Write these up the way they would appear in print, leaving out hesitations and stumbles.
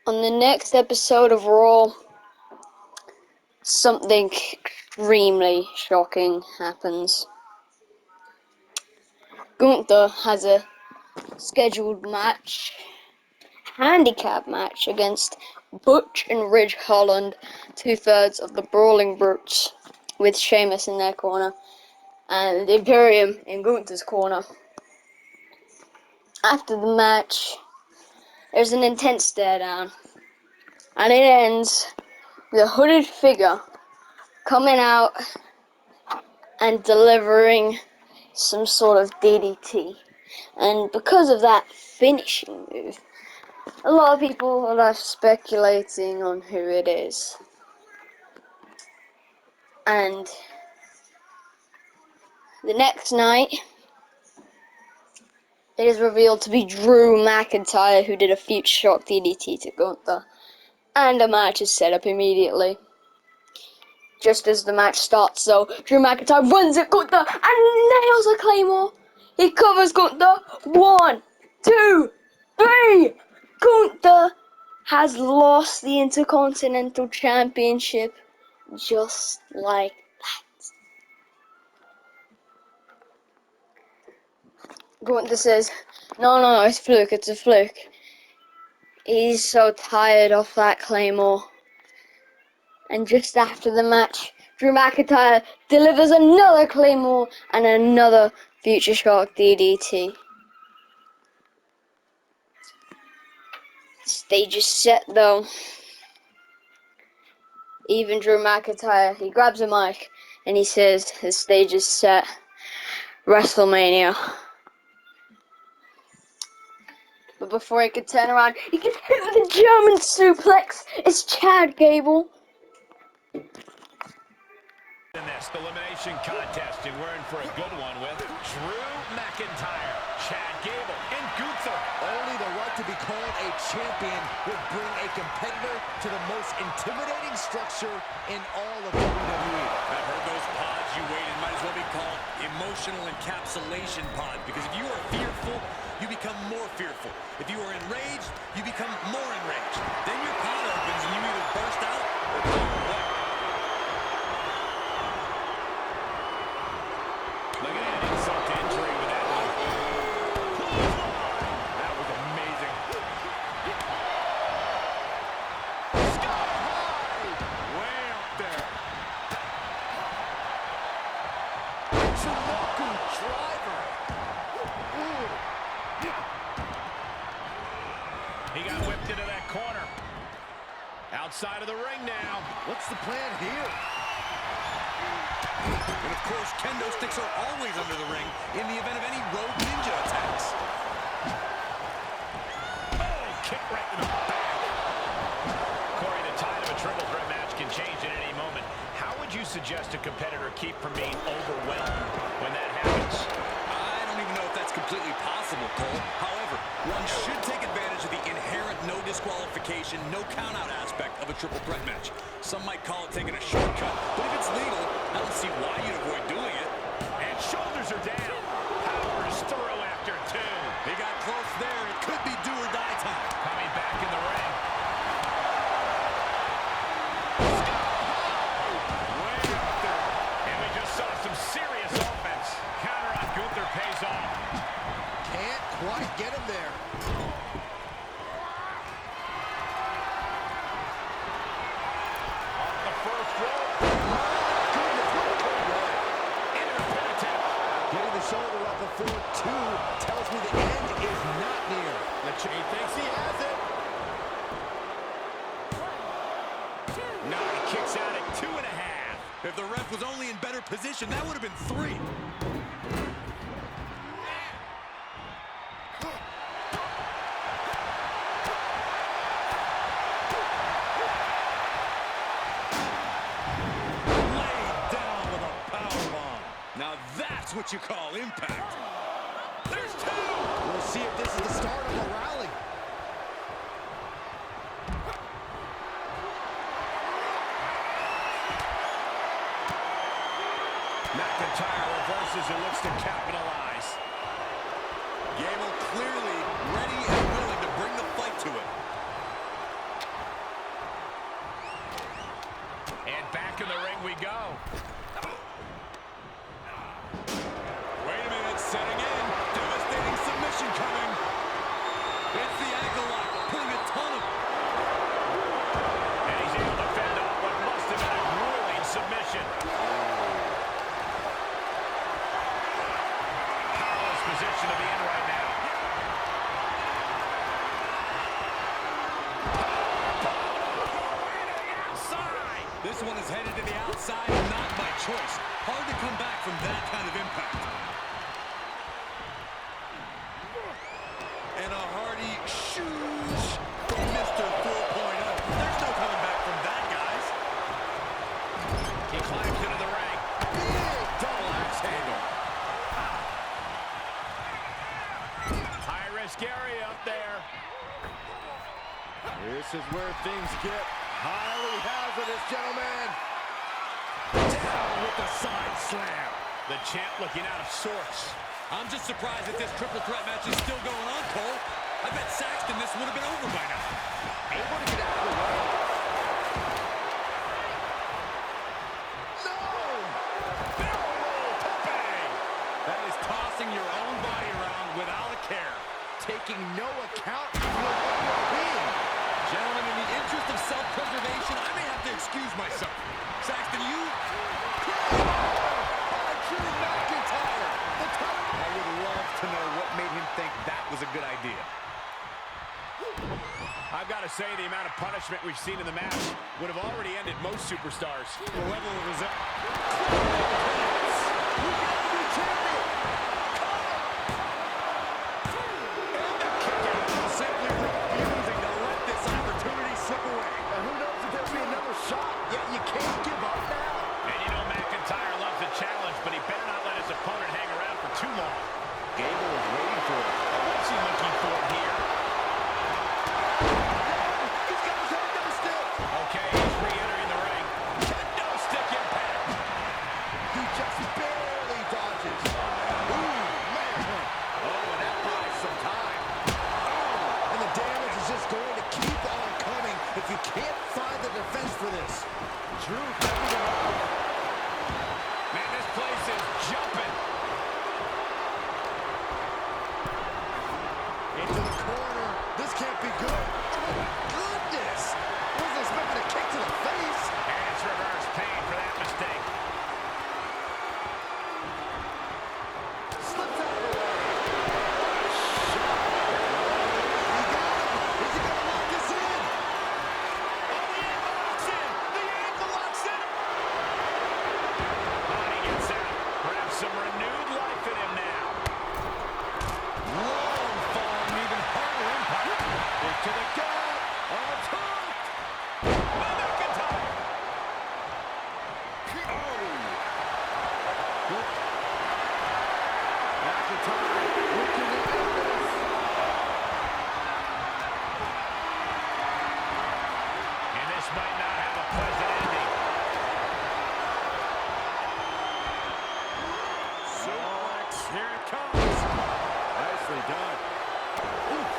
On the next episode of Raw, something extremely shocking happens. Gunther has a scheduled handicap match against Butch and Ridge Holland, 2/3 of the Brawling Brutes, with Sheamus in their corner and Imperium in Gunther's corner. After the match, there's an intense stare down, and it ends with a hooded figure coming out and delivering some sort of DDT. And because of that finishing move, a lot of people are left speculating on who it is. And the next night, it is revealed to be Drew McIntyre, who did a Future Shock DDT to Gunther. And a match is set up immediately. Just as the match starts, though, Drew McIntyre runs at Gunther and nails a Claymore. He covers Gunther. 1, 2, 3. Gunther has lost the Intercontinental Championship just like that. Gunther says, no, it's a fluke. He's so tired of that Claymore. And just after the match, Drew McIntyre delivers another Claymore and another Future Shock DDT. Stage is set though. Even Drew McIntyre, he grabs a mic and he says the stage is set. WrestleMania. But before he could turn around, he gets hit with a German suplex. It's Chad Gable. In this elimination contest, and we're in for a good one with Drew McIntyre, Chad Gable, and Gunther. Only the right to be called a champion would bring a competitor to the most intimidating structure in all of WWE. I've heard those pods you waited might as well be called emotional encapsulation pods, because if you are fearful, you become more fearful. If you are enraged, you become more enraged. Then your pod opens and you either burst out or go away. Look at that insult to injury with that one. That was amazing. Sky high! Way up there. Sunoku driver. He got whipped into that corner. Outside of the ring now. What's the plan here? And of course, kendo sticks are always under the ring in the event of any rogue ninja attacks. Oh, kick right in the back. Corey, the tide of a triple threat match can change at any moment. How would you suggest a competitor keep from being overwhelmed when that happens? I don't even know if that's completely possible, Cole. However, one should take advantage of the inherent no disqualification, no countout aspect of a triple threat match. Some might call it taking a shortcut, but if it's legal, I don't see why you'd avoid doing it. And shoulders are down. Powers through after 2. He got close there. It could be do or die time. Coming back in the ring. Way up there. And we just saw some serious offense. Counter on Gunther pays off. Can't quite get him there. Off the first rope. Getting the shoulder up before 2 tells me the end is not near. He thinks he has it. No, he kicks out at 2.5. If the ref was only in better position, that would have been 3. Laid down with a powerbomb. Now that's what you call impact. There's 2. We'll see if this is the start of a rally. McIntyre reverses and looks to capitalize. Gable clearly ready and willing to bring the fight to it. This one is headed to the outside, and not by choice. Hard to come back from that kind of impact. And a hearty shoosh from Mr. 4.0. There's no coming back from that, guys. He climbs into the ring. Big double axe handle. High-risk area up there. This is where things get highly hazardous, gentlemen. Down with the side slam. The champ looking out of sorts. I'm just surprised that this triple threat match is still going on, Cole. I bet Saxton this would have been over by now. Able to get out of the way. No! Barrel roll, Pepe! That is tossing your own body around without a care. Taking no account of your well-being. Gentlemen, in the interest of self-preservation, I may have to excuse myself. Saxton, you... Drew McIntyre! I would love to know what made him think that was a good idea. I've got to say, the amount of punishment we've seen in the match would have already ended most superstars. The level of resentment. Simply refusing to let this opportunity slip away. And who knows if there'll be another shot, yet you can't give up now. And you know McIntyre loves a challenge, but he better not let his opponent hang around for too long. Gable was waiting for it. What's he looking for here? He's got his head down still. Okay, he's re-entering the ring. Kendo stick impact. He just barely dodges. Ooh, man. Oh, and that buys some time. Oh, and the damage is just going to keep on coming if you can't find the defense for this. Drew picking it up. Man, this place is jumping. Into the corner. This can't be good. Oh, my goodness. Wasn't expecting a kick to the face. And it's reverse pain for that mistake. Slips out of the way. Shot. He got him. Is he going to lock this in? Oh, the ankle locks in. The ankle locks in. Oh, he gets out. Perhaps some renewed life in him now. Long fall and even harder impact. Into the gut. On top. McIntyre. McIntyre looking to end this. And this might not have a pleasant ending. Suplex. Here it comes. Nicely done. Oof.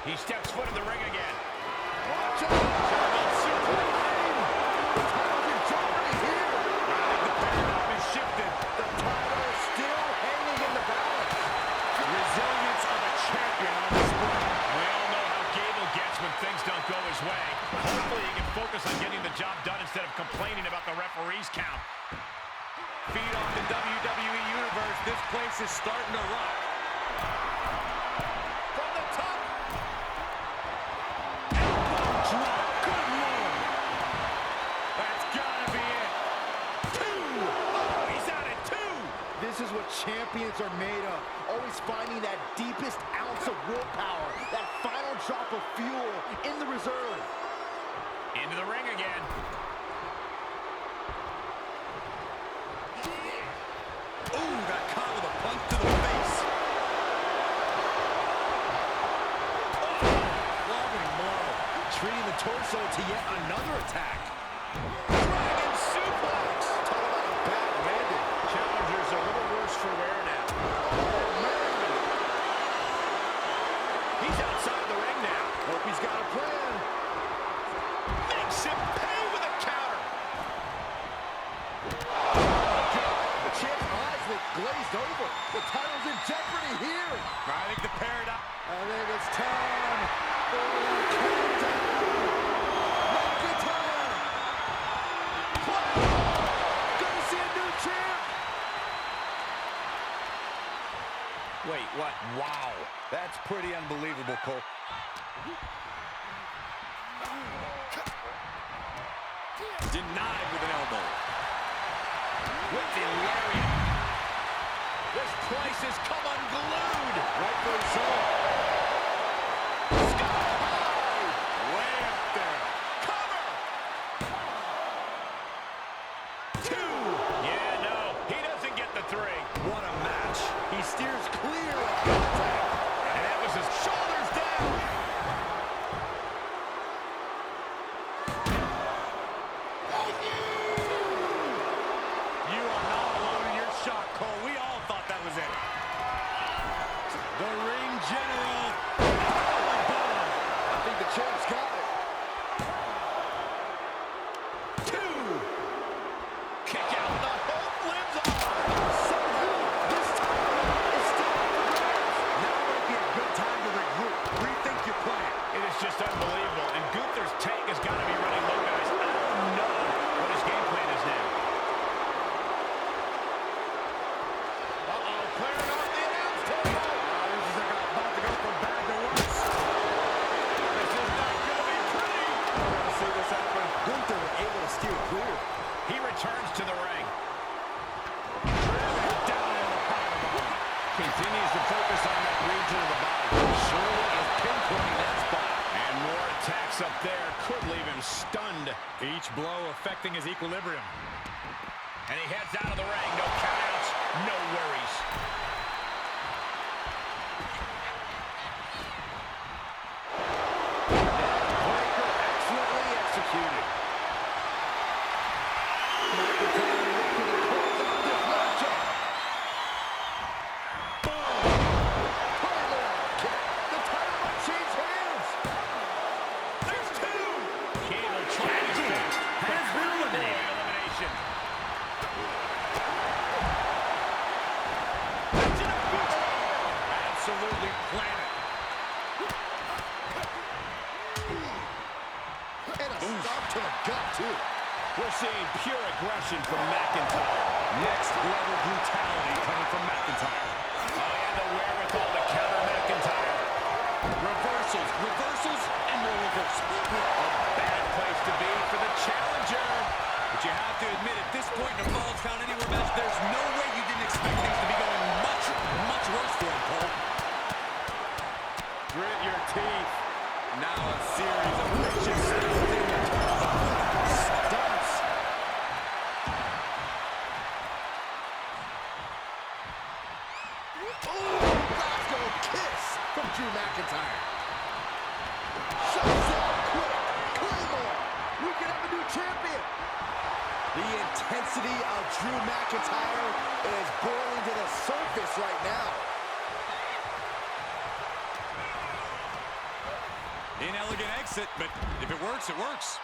He steps foot in the ring again. Watch out. German suplex. The title's in jeopardy here. I think the paradigm has shifted. The title is still hanging in the balance. Resilience of a champion on display. We all know how Gable gets when things don't go his way. Hopefully he can focus on getting the job done instead of complaining about the referee's count. Feed off the WWE Universe. This place is starting to rock. From the top. Elbow drop. Good Lord. That's gotta be it. Two. Oh, he's out at 2. This is what champions are made of. Always finding that deepest ounce of willpower. That final drop of fuel in the reserve. Into the ring again. Ooh, got caught with a punch to the face. Oh, loving blow. Treating the torso to yet another attack. Dragon suplex. Talk about a bad landing. Challenger's a little worse for wear now. Oh, man. He's outside the ring now. Hope he's got a plan. Makes him pay with a counter. The champ's eyes look glazed over. The title's in jeopardy here. I think the paradigm. I think it's time for the countdown. McIntyre. Gonna see a new champ. Wait, what? Wow. That's pretty unbelievable, Cole. Denied with an elbow. With the lariat. This place has come unglued. Rightfully so. Sky high. Way up there. Cover. 2. Yeah, no, he doesn't get the 3. What a match. He steers clear of contact. And that was his shoulders down. You are not alone in your shock, Cole. We all thought that was it. The ring general. I think the champ's got it. 2. Kick out. The hope lives on. Somehow, this time is still up for grabs. Now might be a good time to regroup. Rethink your plan. It is just unbelievable, and Gunther's tank has got to be running low, guys. I don't know what his game plan is now. Clearing off the announce table. This is about to go from bad to worse. This is not going to be pretty. I want to see this happen. Gunther able to steer clear. He returns to the ring. Down on the powerbomb. Continues to focus on that region of the body. Surely is pinpointing that spot. And more attacks up there could leave him stunned. Each blow affecting his equilibrium. And he heads out of the ring. No countouts, no worries. Breaker excellently executed. McIntyre looking to close out this matchup. Boom! Title kick. The title might change hands. There's 2. Cable trying to catch. Has been eliminated. Elimination. Absolutely planted. And a stop to the gut, too. We're seeing pure aggression from McIntyre. Next level brutality coming from McIntyre. Oh, he had the wherewithal to counter McIntyre. Reversals, reversals, and more reversals. A bad place to be for the challenger. But you have to admit, at this point in a Falls Count Anywhere match, there's no way you didn't expect things to be going much, much worse for him, Cole. Grit your teeth. Now a series of vicious sounds in return. Stunts. Glasgow kiss from Drew McIntyre. Shows up quick. Claymore. We could have a new champion. The intensity of Drew McIntyre is boiling to the surface right now. Inelegant exit, but if it works, it works.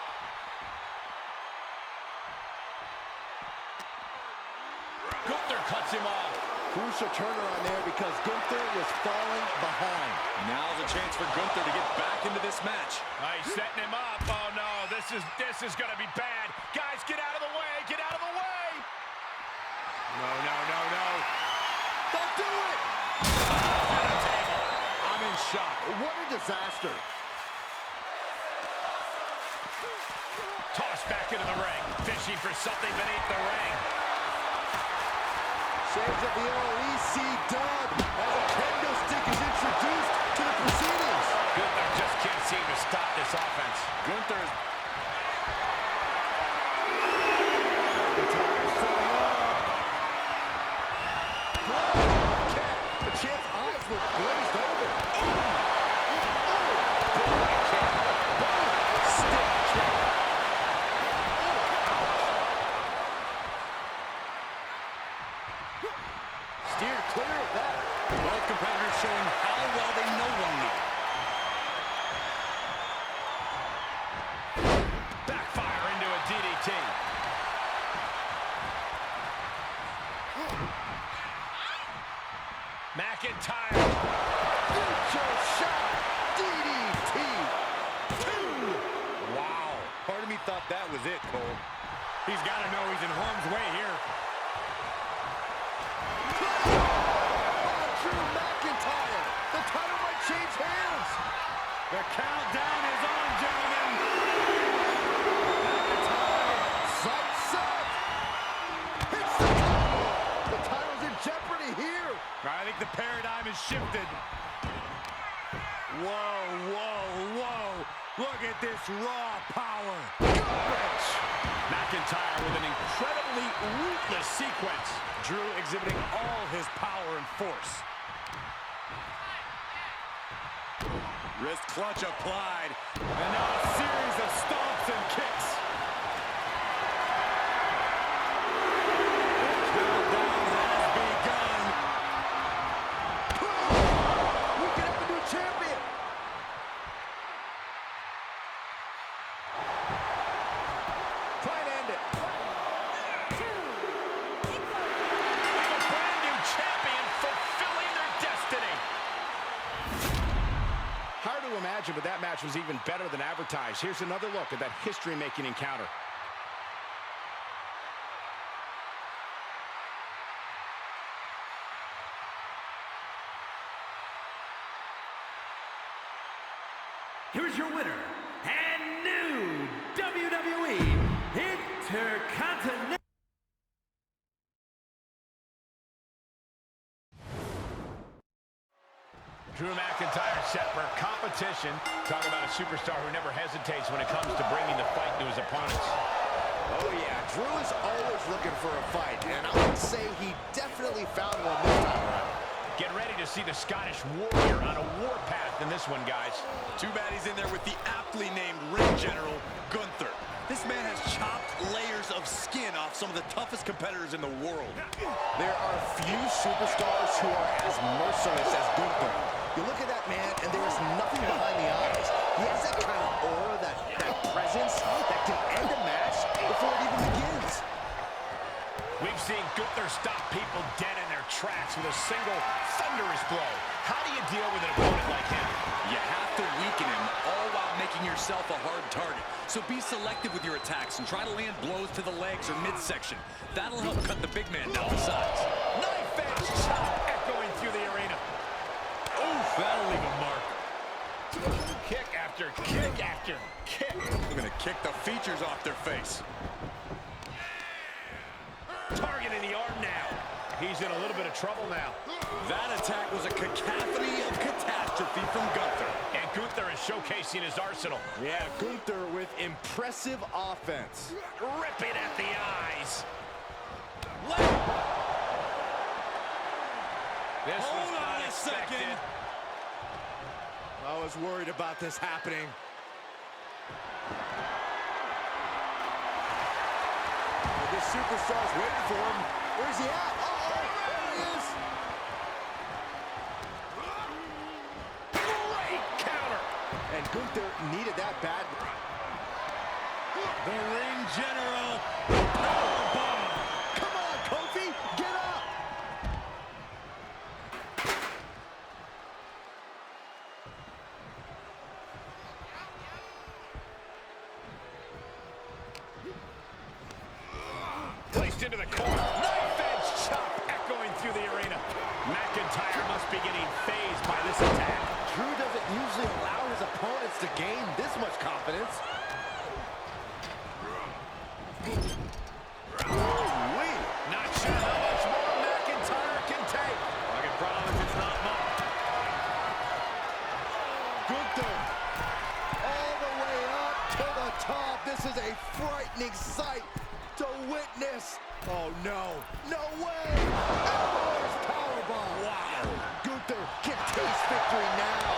Gunther cuts him off. Crucial turnaround there because Gunther was falling behind. Now's a chance for Gunther to get back into this match. He's setting him up. Oh, no. This is going to be bad. Guys, get out of the way. Get out of the way. No, no, no, no. Don't do it! I'm in shock. What a disaster. Tossed back into the ring. Fishing for something beneath the ring. Shades of the OEC dub as a kendo stick is introduced to the proceedings. Gunther just can't seem to stop this offense. Gunther's the champ's eyes were glazed over. Steered clear of that. Both competitors showing how well they know one another. Backfire into a DDT. McIntyre. Future shot. DDT. 2. Wow. Part of me thought that was it, Cole. He's got to know he's in harm's way here. Drew McIntyre. The title the paradigm has shifted. Whoa, whoa, whoa. Look at this raw power. Gut-wrench. McIntyre with an incredibly ruthless sequence. Drew exhibiting all his power and force. Wrist clutch applied. And now a series of stomps and kicks. The countdown has begun. We can have a new champion. Try and end it. A brand new champion fulfilling their destiny. Hard to imagine, but that match was even better than advertised. Here's another look at that history-making encounter. Here's your winner, and new WWE Intercontinental. Drew McIntyre set for competition. Talk about a superstar who never hesitates when it comes to bringing the fight to his opponents. Oh yeah, Drew is always looking for a fight, and I would say he definitely found one this time around. Get ready to see the Scottish warrior on a warpath in this one, guys. Too bad he's in there with the aptly named ring general, Gunther. This man has chopped layers of skin off some of the toughest competitors in the world. There are few superstars who are as merciless as Gunther. You look at that man, and there is nothing behind the eyes. He has that kind of aura, that presence, that can end a match before it even begins. We've seen Gunther stop people dead in their tracks with a single thunderous blow. How do you deal with an opponent like him? You have to weaken him, all while making yourself a hard target. So be selective with your attacks and try to land blows to the legs or midsection. That'll help cut the big man down to size. Knife edge chop echoing through the arena. Oof, that'll leave a mark. Kick after kick after kick. We're gonna kick the features off their face. Targeting the arm now. He's in a little bit of trouble now. That attack was a cacophony of catastrophe from Gunther. And Gunther is showcasing his arsenal. Yeah, Gunther with impressive offense. Ripping at the eyes. This was Hold on a unexpected. second. I was worried about this happening. This superstar's waiting for him. Where's he at? Uh-oh, there he is. Great counter. And Gunther needed that bad. The ring general. Powerbomb. Come on, Kofi, get up. Placed into the corner. Knife edge chop echoing through the arena. McIntyre must be getting phased by this attack. Drew doesn't usually allow his opponents to gain this much confidence. Ooh-wee. Not sure how much more McIntyre can take. I can promise it's not much. Gunther, all the way up to the top. This is a frightening sight to witness. Oh, no. No way. Elbows powerbomb. Wow. Gunther can taste victory now.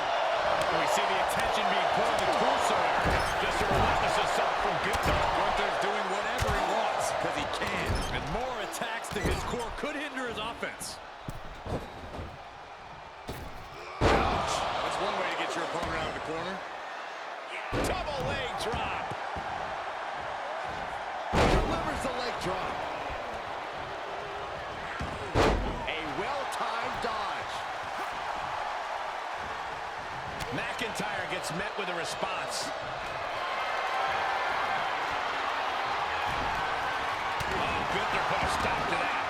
We see the attention being put on the torso area. Just a relentless assault from Gunther. Gunther's doing whatever he wants, because he can. And more attacks to his core could hinder his offense. Ouch. That's one way to get your opponent out of the corner. Double leg drop. Delivers the leg drop. A well-timed dodge. McIntyre gets met with a response. Oh, Gunther put a stop to that.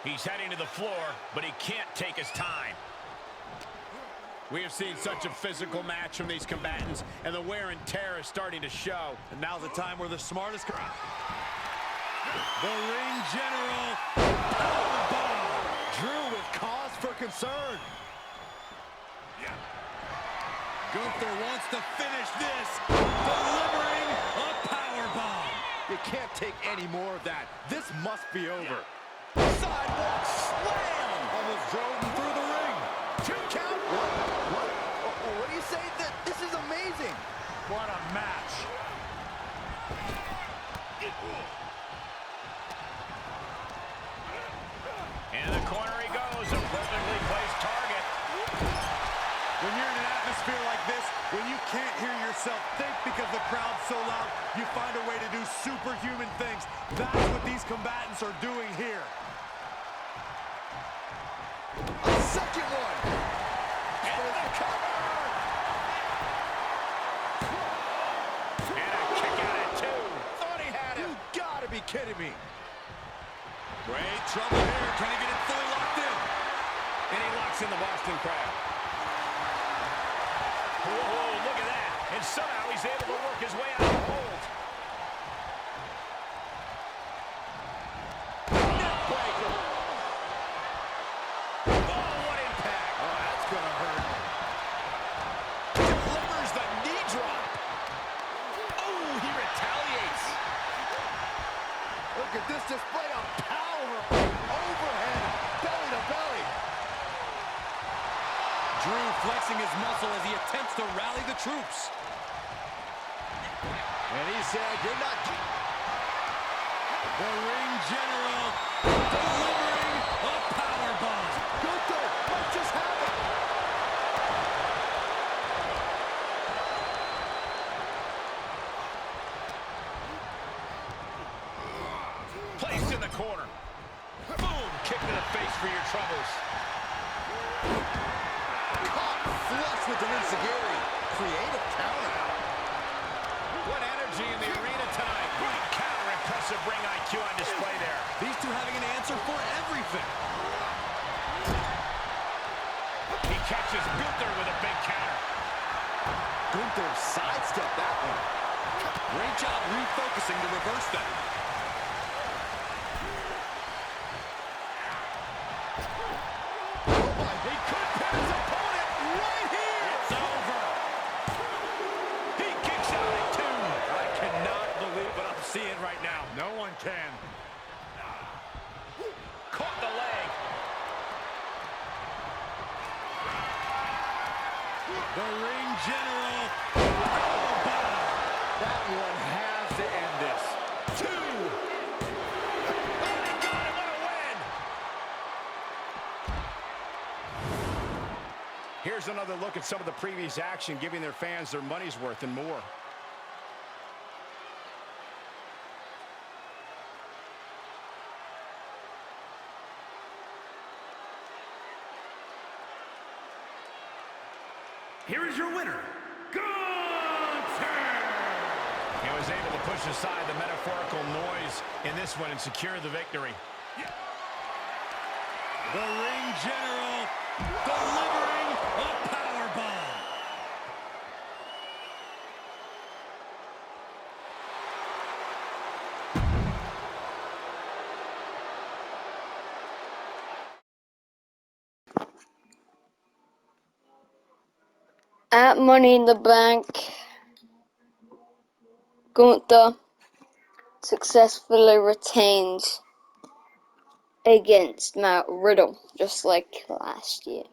He's heading to the floor, but he can't take his time. We have seen such a physical match from these combatants, and the wear and tear is starting to show. And now's the time where the smartest... The ring general. Powerbomb. Drew with cause for concern. Gunther wants to finish this. Delivering a powerbomb. You can't take any more of that. This must be over. Sidewalk slam. Almost drove him through the ring. 2 count. What do you say? This is amazing. What a match. In the corner he goes, a perfectly placed target. When you're in an atmosphere like this, when you can't hear yourself think because the crowd's so loud, you find a way to do superhuman things. That's what these combatants are doing here. A second one. And the cover. And a kick out at 2. Thought he had him. You gotta be kidding me. Great trouble here. Can he get it fully locked in? And he locks in the Boston Crab. Whoa, look at that. And somehow he's able to work his way out of the hold. Neckbreaker. Oh, what impact. Oh, that's gonna hurt. Delivers the knee drop. Oh, he retaliates. Look at this display of power. Overhead, belly to belly. Drew flexing his muscle as he attempts to rally the troops. And he said, you're not... The ring general delivering a powerbomb. Gunther, what just happened? Placed in the corner. Boom, kick to the face for your troubles. Caught flush with an enziguri. Creative counter. What energy in the arena tonight. Great counter, impressive ring IQ on display there. These two having an answer for everything. He catches Gunther with a big counter. Gunther sidestepped that one. Great job refocusing to reverse that. Oh my, he could pin his opponent right here. It's over. He kicks out at 2. I cannot believe what I'm seeing right now. No one can. Caught the leg. The ring general. Powerbomb. That one has to end this. 2. Oh, my God, what a win. Here's another look at some of the previous action, giving their fans their money's worth and more. Here is your winner, Gunther! He was able to push aside the metaphorical noise in this one and secure the victory. The ring general delivering a powerbomb. At Money in the Bank, Gunther successfully retains against Matt Riddle, just like last year.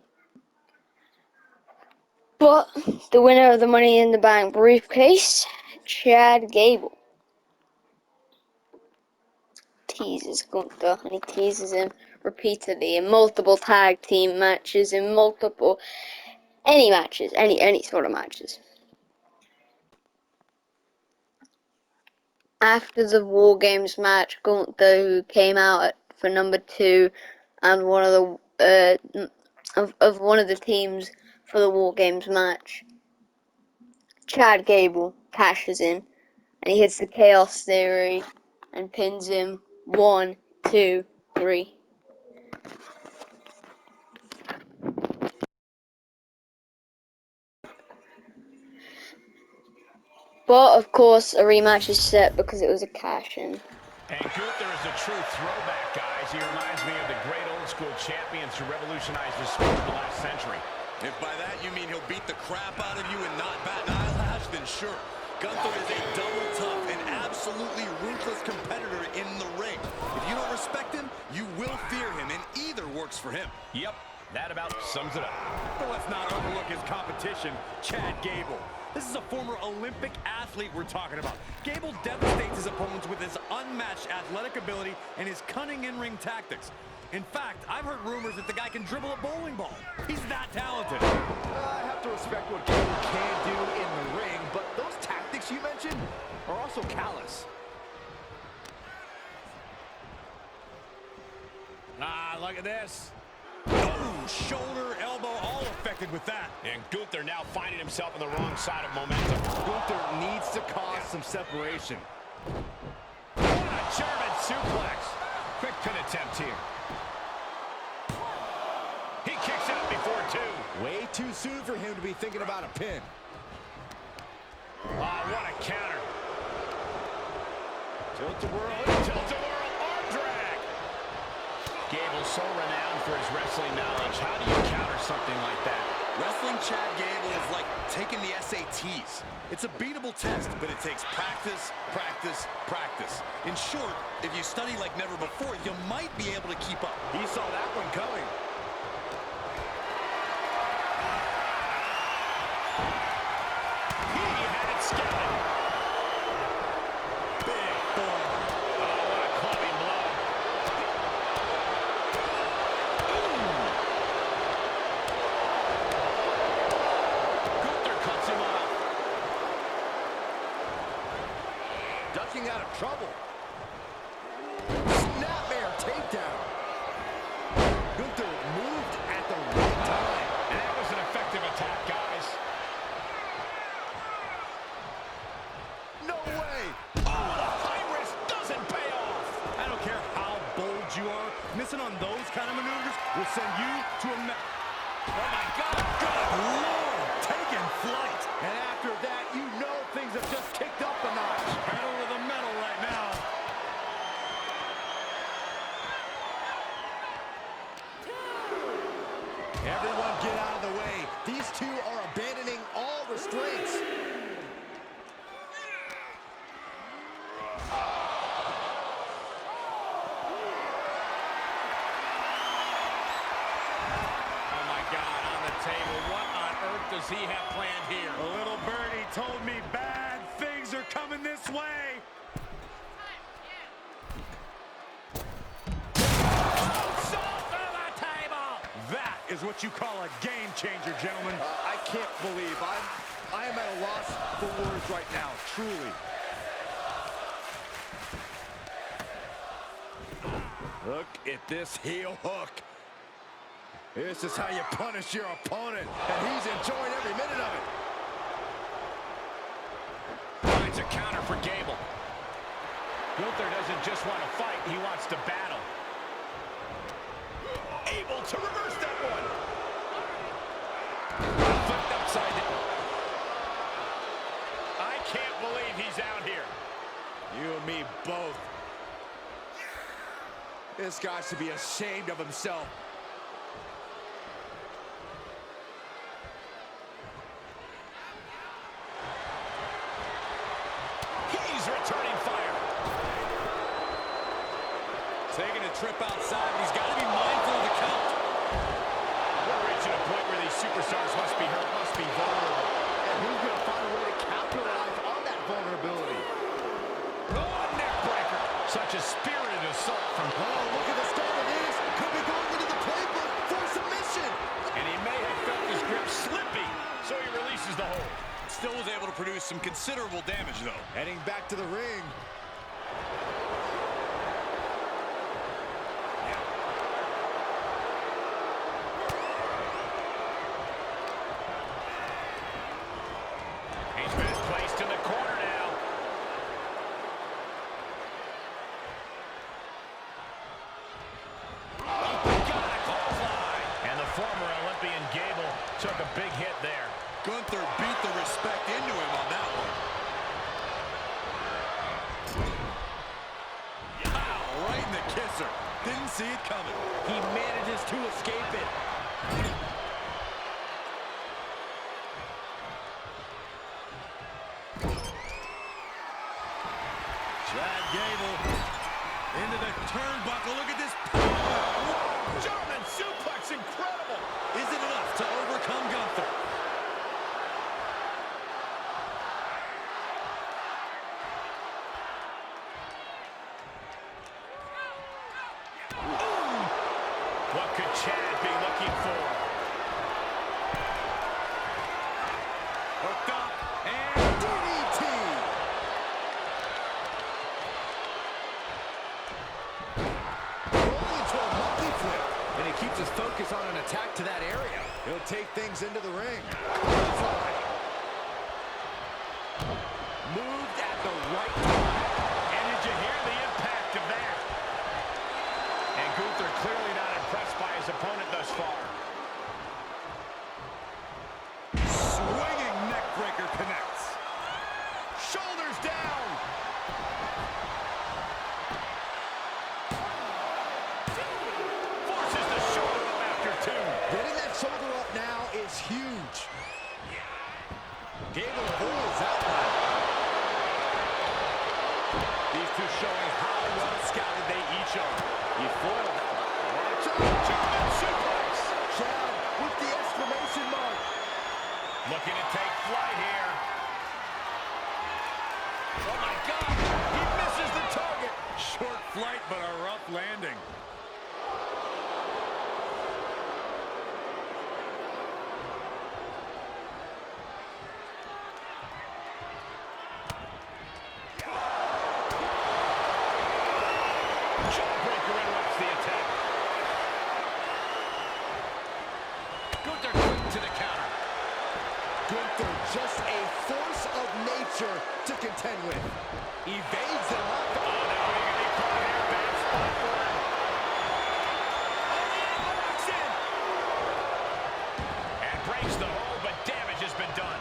But the winner of the Money in the Bank briefcase, Chad Gable, teases Gunther, and he teases him repeatedly in multiple tag team matches, in multiple any matches, any sort of matches. After the War Games match, Gunther, who came out for number 2 and one of the of one of the teams for the War Games match, Chad Gable cashes in and he hits the Chaos Theory and pins him 1, 2, 3. But of course, a rematch is set because it was a cash-in. And Gunther is a true throwback, guys. He reminds me of the great old-school champions who revolutionized the sport in the last century. If by that you mean he'll beat the crap out of you and not bat an eyelash, then sure. Gunther is a double tough and absolutely ruthless competitor in the ring. If you don't respect him, you will fear him, and either works for him. Yep, that about sums it up. But let's not overlook his competition, Chad Gable. This is a former Olympic athlete we're talking about. Gable devastates his opponents with his unmatched athletic ability and his cunning in-ring tactics. In fact, I've heard rumors that the guy can dribble a bowling ball. He's that talented. I have to respect what Gable can do in the ring, but those tactics you mentioned are also callous. Ah, look at this. Oh, shoulder, elbow, all affected with that. And Gunther now finding himself on the wrong side of momentum. Gunther needs to cause some separation. What a German suplex. Quick pin attempt here. He kicks out before two. Way too soon for him to be thinking about a pin. Ah, what a counter. Tilt-a-whirl. Tilt-a-whirl arm drag. Gable's so renowned for his wrestling knowledge. How do you counter something like that? Wrestling Chad Gable is like taking the SATs. It's a beatable test, but it takes practice, practice, practice. In short, if you study like never before, you might be able to keep up. He saw that one coming. He had it scouted. Big form. Oh, what a clubbing blow. Gunther cuts him off. Ducking out of trouble. Snapmare takedown. Gunther moved at the right time. And that was an effective attack, guys. No way. Oh, the high risk doesn't pay off. I don't care how bold you are, missing on those kind of maneuvers will send you to a Oh, my God. Good Lord, taking flight. And after that, you know things have just kicked up a notch. Pedal to the metal right now. Everyone get out of the way. These two are abandoning all restraints. Oh my God, on the table. What on earth does he have planned here? A little birdie told me bad things are coming this way. Salt to the table. That is what you call a game changer, gentlemen. I can't believe I am at a loss for words right now, truly. Look at this heel hook. This is how you punish your opponent, and he's enjoying every minute of it. Finds a counter for Gable. Gunther doesn't just want to fight, he wants to battle. Able to reverse that one. Flipped upside down. I can't believe he's out here. You and me both. This guy should be ashamed of himself. He's returning fire. Taking a trip outside, and he's got to be mindful of the count. We're reaching a point where these superstars must be hurt, must be vulnerable. And who's going to find a way to capitalize on that vulnerability? Oh, a neck breaker. Such a spirited assault from... Oh, look at the start of this. Could be going into the playbook for submission. And he may have felt his grip slipping, so he releases the hold. Still was able to produce some considerable damage, though. Heading back to the ring. He's been placed in the corner now. Got a clothesline. And the former Olympian Gable took a big hit there. Gunther beat the respect into him on that one. see it coming. He manages to escape it. Chad Gable into the turnbuckle. Look at this power. German suplex, incredible. Is it enough to overcome Gunther? What could Chad be looking for? Hooked up and DDT. Rolling into a monkey flip. And he keeps his focus on an attack to that area. He'll take things into the ring. Moved at the right time. And did you hear the impact of that? And Gunther clearly not impressed by his opponent thus far. Swinging neck breaker connects. Shoulders down. Forces the shoulder up after two. Getting that shoulder up now is huge. Gable avoids that one. These two showing how well scouted they each are. He foiled that one. Watch out. German suplex. Chad with the exclamation mark. Looking to take flight here. Oh my God! He misses the target. Short flight, but a rough landing. Jawbreaker interrupts the attack. Gunther quick to the counter. Gunther, just a force of nature to contend with. Evades it off. Oh, now you're going to be caught here. Bad spot for him. Oh, the elbow locks in. And breaks the hold, but damage has been done.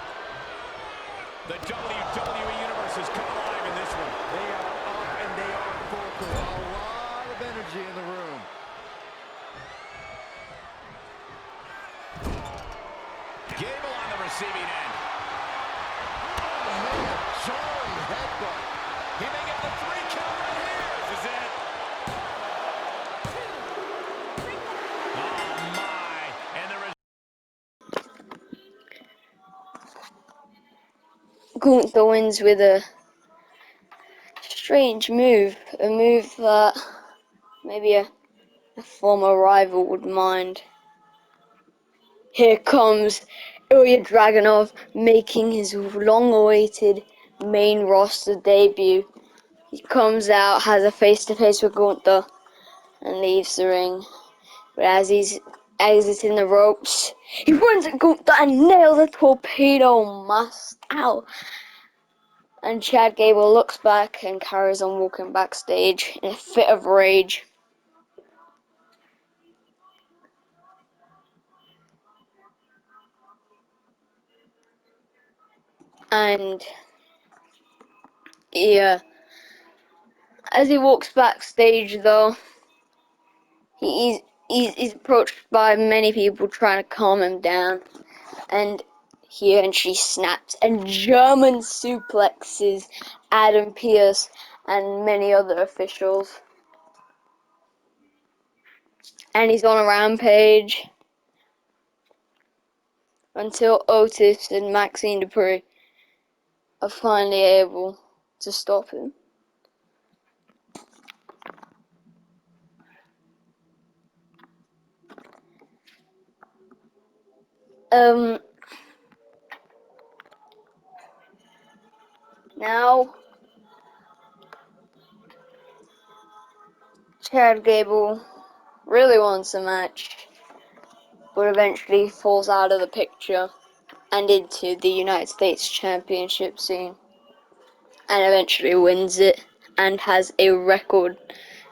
The WWE Universe has come alive in this one. They are up and they are vocal. A lot of energy in the room. Gable on the receiving end. Man, jarring headbutt. He may get the 3 count right here. This is it. Oh, my. And there is Gunther wins with a strange move. A move that maybe a former rival would mind. Here comes Ilya Dragunov making his long-awaited main roster debut. He comes out, has a face-to-face with Gunther, and leaves the ring. But as he's exiting the ropes, he runs at Gunther and nails a torpedo mask. Ow! And Chad Gable looks back and carries on walking backstage in a fit of rage. And yeah, as he walks backstage though, he's approached by many people trying to calm him down, and she snaps and German suplexes Adam Pearce and many other officials. And he's on a rampage until Otis and Maxine Dupree are finally able to stop him. Now Chad Gable really wants a match, but eventually falls out of the picture and into the United States Championship scene, and eventually wins it and has a record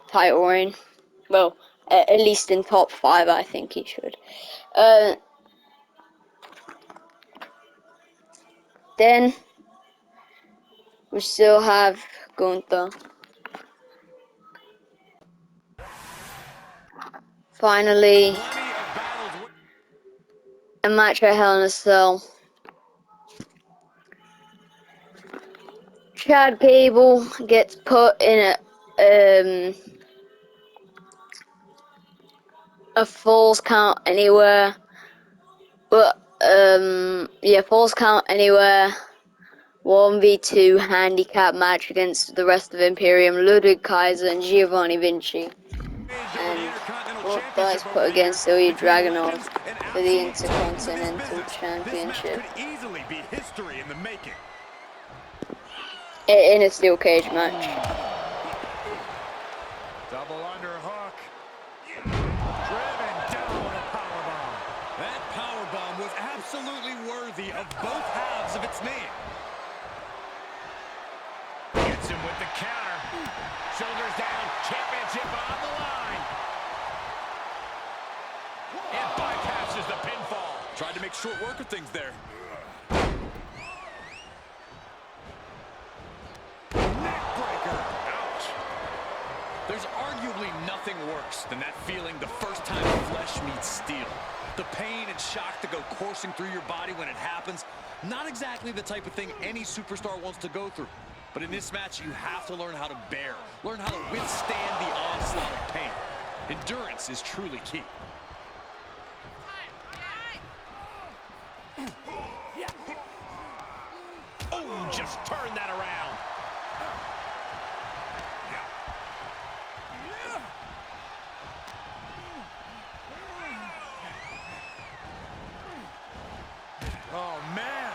title reign. Well, at least in top 5, I think he should. Then we still have Gunther. Finally, Plenty of battles. a match at Hell in a Cell. Chad Gable gets put in a falls count anywhere, but yeah, falls count anywhere. 1v2 handicap match against the rest of Imperium, Ludwig Kaiser and Giovanni Vinci. And Gunther is put against Ilya Dragunov for the Intercontinental Championship Could easily be history in the making. in a steel cage match. Double underhook. Driven down with a powerbomb. That powerbomb was absolutely worthy of both halves of its name. Gets him with the counter. Shoulders down. Championship on the line. And bypasses the pinfall. Tried to make short work of things there. Neckbreaker. Ouch. There's arguably nothing worse than that feeling the first time flesh meets steel. The pain and shock that go coursing through your body when it happens. Not exactly the type of thing any superstar wants to go through. But in this match, you have to learn how to bear. Learn how to withstand the onslaught of pain. Endurance is truly key. Oh, just turn that around. Oh, man.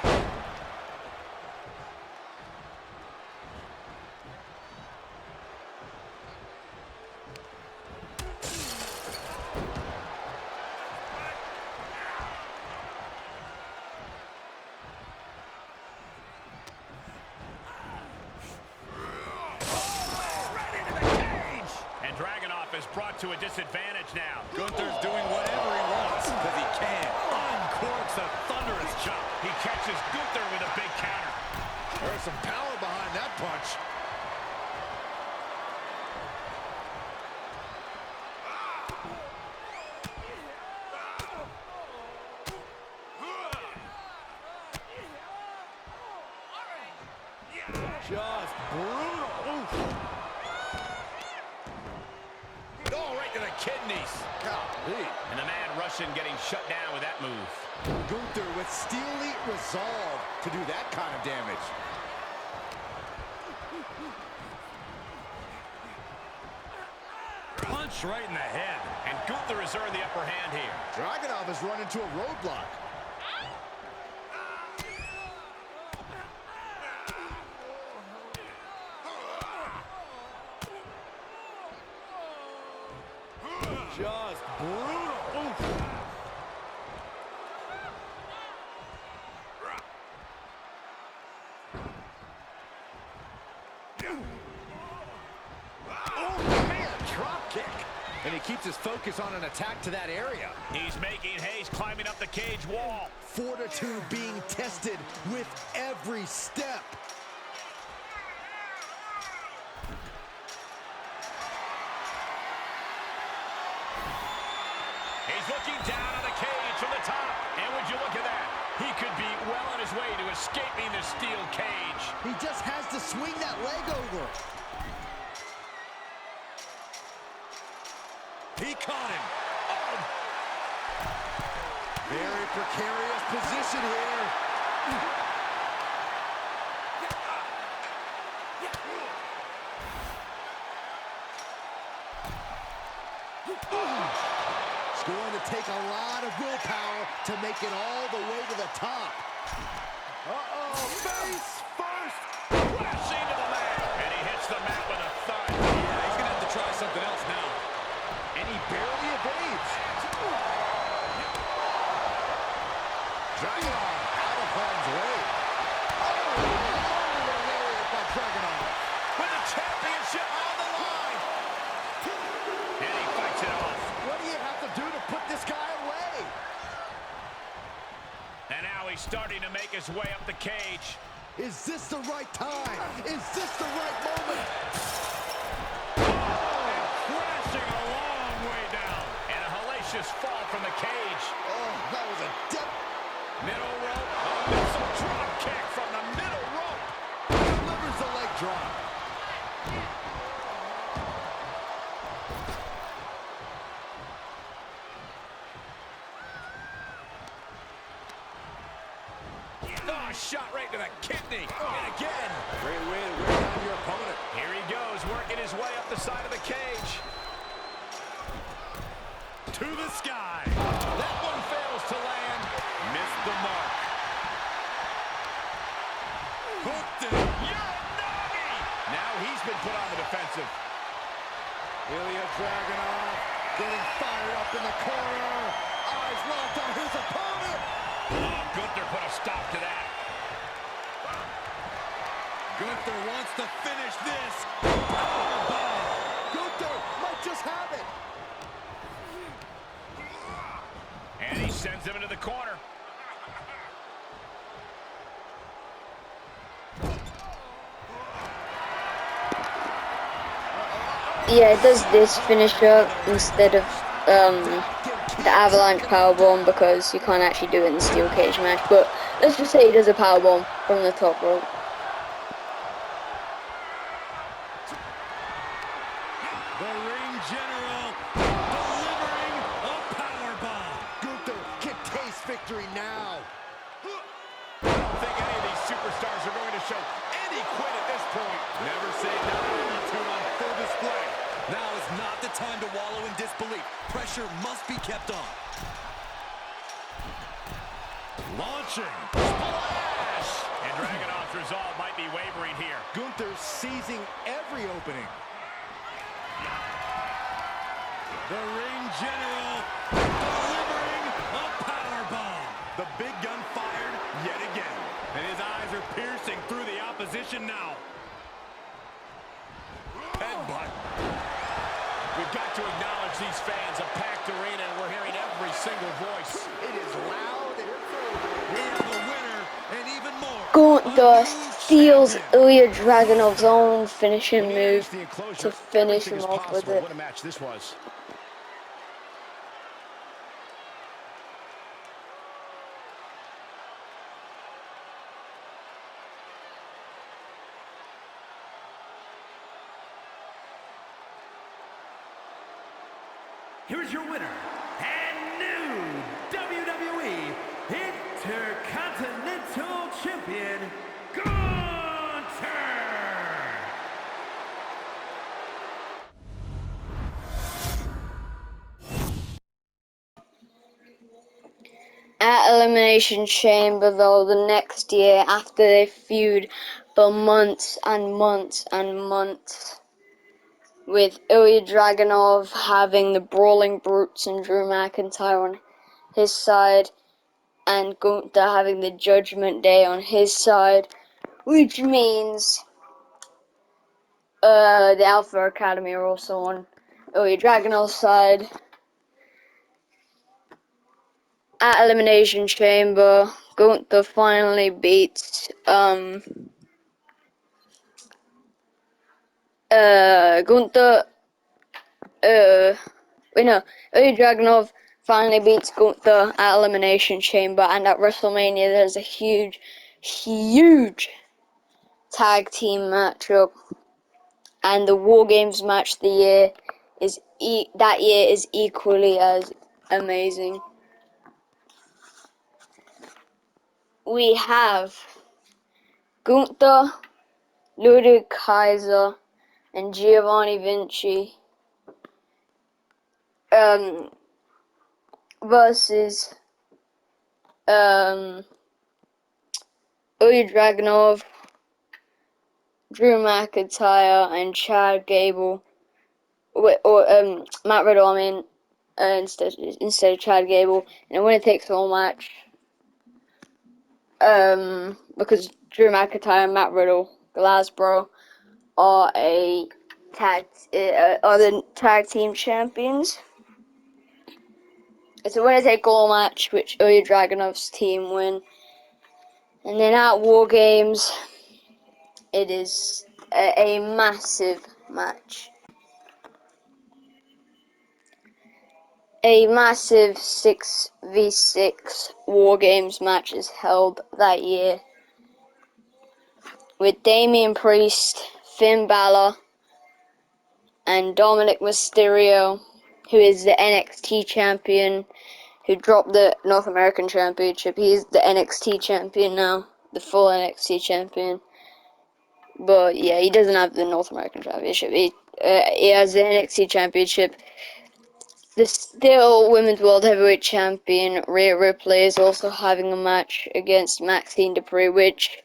And Dragunov is brought to a disadvantage now. Gunther's doing whatever he wants because he can. Uncorks a thunderous chop. He catches Gunther with a big counter. There's some power behind that punch. Just brutal. Oof. Oh, right to the kidneys. Golly. And the man Russian getting shut down with that move. Gunther with steely resolve to do that kind of damage. Punch right in the head. And Gunther has earned the upper hand here. Dragunov has run into a roadblock. Just brutal. Oof. Oh, man, drop kick. And he keeps his focus on an attack to that area. He's making haste, climbing up the cage wall. Fortitude being tested with every step. He's looking down on the cage from the top. And would you look at that? He could be well on his way to escaping the steel cage. He just has to swing that leg over. He caught him. Very precarious position here. It's going to take a lot of willpower to make it all the way to the top. Face first. Crashing to the mat. And he hits the mat with a thud. Yeah, he's going to have to try something else now. And he barely evades. Dragunov out of harm's way. Lariat by Dragunov. With the championship on the line. And he fights it off. What do you have to do to put this guy away? And now he's starting to make his way up the cage. Is this the right time? Is this the right moment? Crashing a long way down. And a vicious fall from the cage. Oh, that was a dip. Middle rope. A missile drop kick from the middle rope. Delivers the leg drop. Oh, shot right to the kidney. And again. Great way to wear down your opponent. Here he goes, working his way up the side of the cage. To the sky. That one fails to land. Missed the mark. Hooked it. Uranagi! Now he's been put on the defensive. Ilya Dragunov getting fired up in the corner. Eyes locked on his opponent. Oh, Gunther put a stop to that. Gunther wants to finish this. Gunther might just have it. And he sends him into the corner. Yeah, it does this finisher instead of the avalanche powerbomb because you can't actually do it in the steel cage match. But let's just say he does a powerbomb from the top rope. The ring general delivering a powerbomb. Gunther can taste victory now. I don't think any of these superstars are going to show any quit at this point. Never say die. You two on full display. Now is not the time to wallow in disbelief. Pressure must be kept on. Launching. Splash! And Dragunov's resolve might be wavering here. Gunther seizing every opening. The ring general delivering a powerbomb. The big gun fired yet again. And his eyes are piercing through the opposition now. Headbutt. We've got to acknowledge these fans, a packed arena, and we're hearing every single voice. It is loud and We have a winner and even more. Gunther steals Ilya Dragunov's own finishing move The enclosure, to finish everything him is off with possible. it. What a match this was. Here's your winner and new WWE Intercontinental Champion, Gunther! At Elimination Chamber, though, the next year, after they feud for months and months and months, with Ilya Dragunov having the Brawling Brutes and Drew McIntyre on his side, and Gunther having the Judgment Day on his side, which means the Alpha Academy are also on Ilya Dragunov's side. At Elimination Chamber, Gunther finally beats Ilya Dragunov finally beats Gunther at Elimination Chamber, and at WrestleMania there's a huge tag team matchup, and the War Games match of the year is that year is equally as amazing. We have Gunther, Ludwig Kaiser, and Giovanni Vinci versus Ilya Dragunov, Drew McIntyre, and Chad Gable, or Matt Riddle, I mean, instead of Chad Gable, in a winner takes all match. Because Drew McIntyre and Matt Riddle, Glasbro, are the tag team champions. It's a winner take all match, which Ilya Dragunov's team win. And then at War Games, it is a massive match. a massive 6v6 War Games match is held that year with Damian Priest, Finn Balor, and Dominic Mysterio, who is the NXT champion, who dropped the North American Championship. He's the NXT champion now, the full NXT champion. But yeah, he doesn't have the North American Championship. He has the NXT Championship. The still Women's World Heavyweight Champion Rhea Ripley is also having a match against Maxine Dupree, which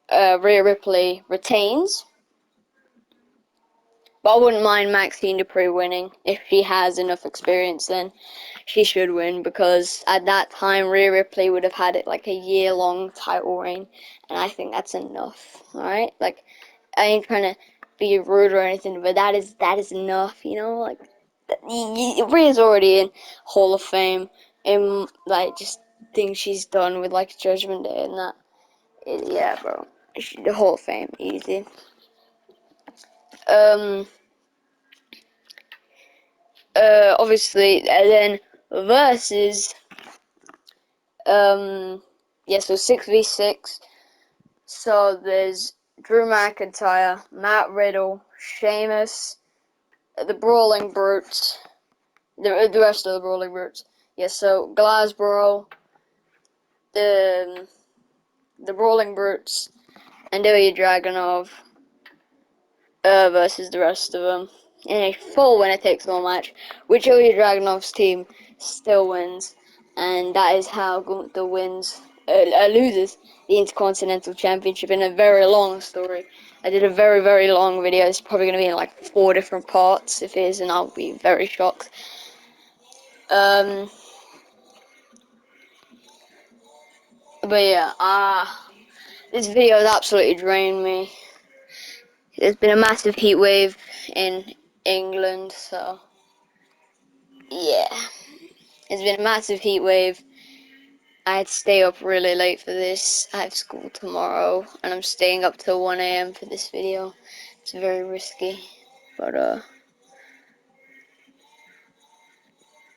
Rhea Ripley retains. But I wouldn't mind Maxine Dupree winning. If she has enough experience, then she should win, because at that time Rhea Ripley would have had it like a year-long title reign, and I think that's enough. Alright? Like, I ain't trying to be rude or anything, but that is enough, you know? Like, Rhea's already in Hall of Fame, in like just things she's done with like Judgment Day and that. Yeah, bro. The Hall of Fame, easy. Obviously, and then versus, yeah, so 6v6. So there's Drew McIntyre, Matt Riddle, Sheamus, the Brawling Brutes, the rest of the Brawling Brutes. Yeah, so Glasbro, the Brawling Brutes, and Ilya Dragunov versus the rest of them in a full winner-takes-all match, which Ilya Dragunov's team still wins, and that is how Gunther loses the Intercontinental Championship in a very long story. I did a very, very long video. It's probably going to be in like 4 different parts. If it isn't, I'll be very shocked. But yeah, this video has absolutely drained me. There's been a massive heat wave in England, so yeah. It's been a massive heat wave. I had to stay up really late for this. I have school tomorrow, and I'm staying up till 1 a.m. for this video. It's very risky, but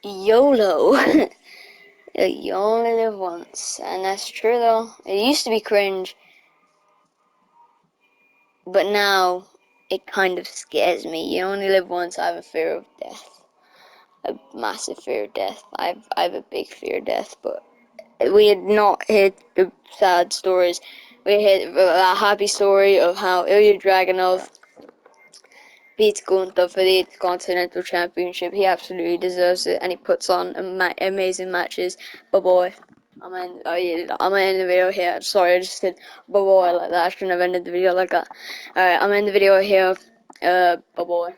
YOLO. You only live once, and that's true though. It used to be cringe, but now it kind of scares me. You only live once. I have a fear of death, a massive fear of death. I have a big fear of death, but we had not heard the sad stories. We had a happy story of how Ilya Dragunov beats Gunther for the Intercontinental Championship. He absolutely deserves it, and he puts on amazing matches. But boy, I'm gonna end the video here. Sorry, I just said but boy like that. I shouldn't have ended the video like that. Alright, I'm in the video here. Bye boy.